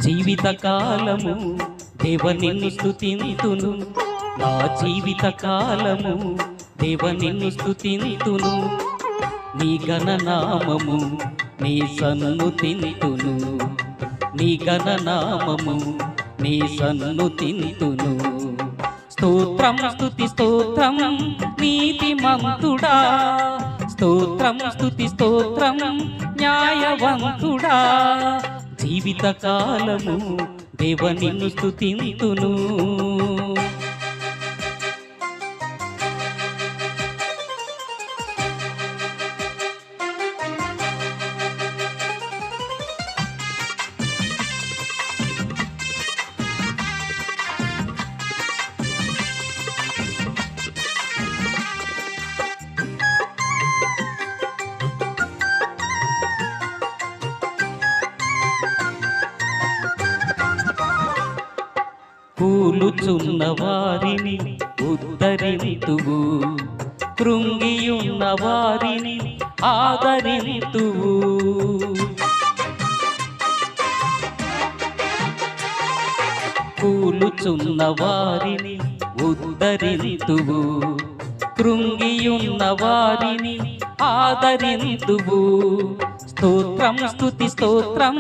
జీవిత కాలము దేవ నిన్ను స్తుతింతును, నా జీవిత కాలము దేవ నిన్ను స్తుతింతును, నీ ఘననామము నీ సన్నుతింతును, నీ ఘననామము నీ సన్నుతింతును. స్తోత్రం స్తుతి స్తోత్రం నీతిమంతుడా, స్తోత్రం స్తుతి స్తోత్రం న్యాయవంతుడా, జీవిత కాలము దేవ నిన్ను స్తుతింతును. కూలుచున్న వారిని ఉద్ధరింతువు, కృంగియున్న వారిని ఆదరింతువు, కూలుచున్న వారిని ఉద్ధరింతువు, కృంగియున్న వారిని ఆదరింతువు. స్తోత్రం స్తుతి స్తోత్రం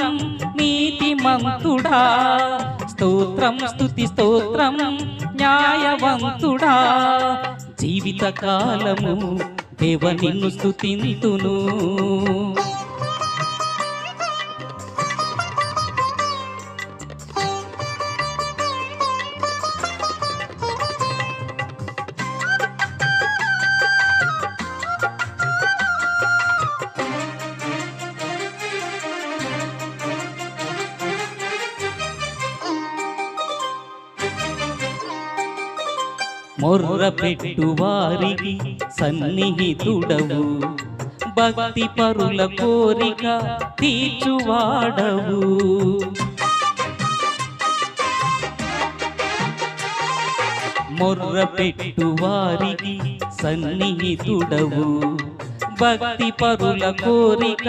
నీతిమంతుడా, స్తోత్రం స్తుతి స్తోత్రం న్యాయవంతుడా, జీవిత కాలము దేవ నిన్ను స్తుతింతును. మొర్ర పెట్టు వారికి సన్నిహితుడవు, భక్తి పరుల కోరిక తీర్చువాడవు, మొర్ర పెట్టు వారికి సన్నిహితుడవు, భక్తి పరుల కోరిక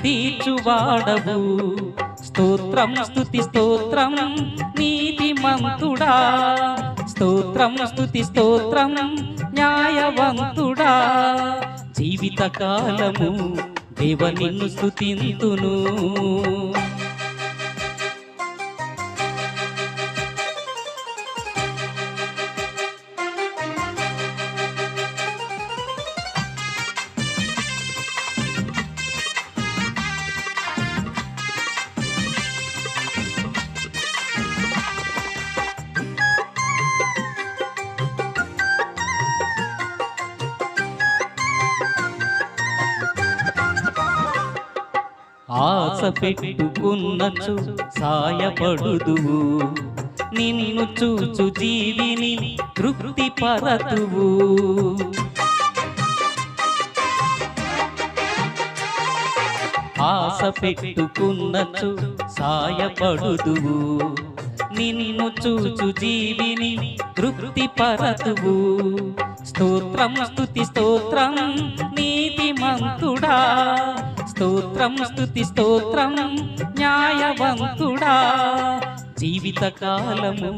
తీర్చువాడవు. స్తోత్రం స్తుతి స్తోత్రం నీతిమంతుడా, స్తోత్రం స్తుతి స్తోత్రం న్యాయవంతుడా, జీవిత కాలము దేవ నిన్ను స్తుతింతును. ఆశ పెట్టుకున్నచు సాయపడుదువు, నిన్ను చూచు జీవిని తృప్తి పరతువు, ఆశ పెట్టుకున్నచు సాయపడుదువు, నిన్ను చూచు జీవిని తృప్తి పరతువు. స్తోత్రం స్తుతి స్తోత్రం నీతిమంతుడా, స్తోత్రం స్తుతి స్తోత్రం న్యాయవంతుడా, జీవిత కాలము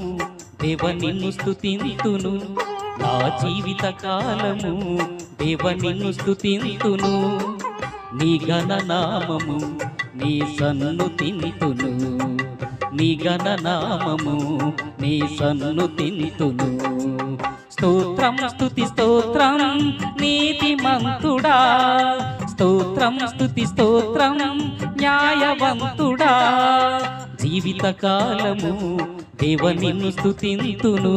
దేవ నిన్ను స్తుతింతును, నా జీవిత కాలము దేవ నిన్ను స్తుతింతును, నీ ఘననామము నీ సన్నుతింతును, నీ ఘననామము నీ సన్నుతింతును. స్తోత్రం స్తుతి స్తోత్రం నీతిమంతుడా, స్తోత్రం స్తుతి స్తోత్రం న్యాయవంతుడా, జీవిత కాలము దేవ నిన్ను స్తుతింతును.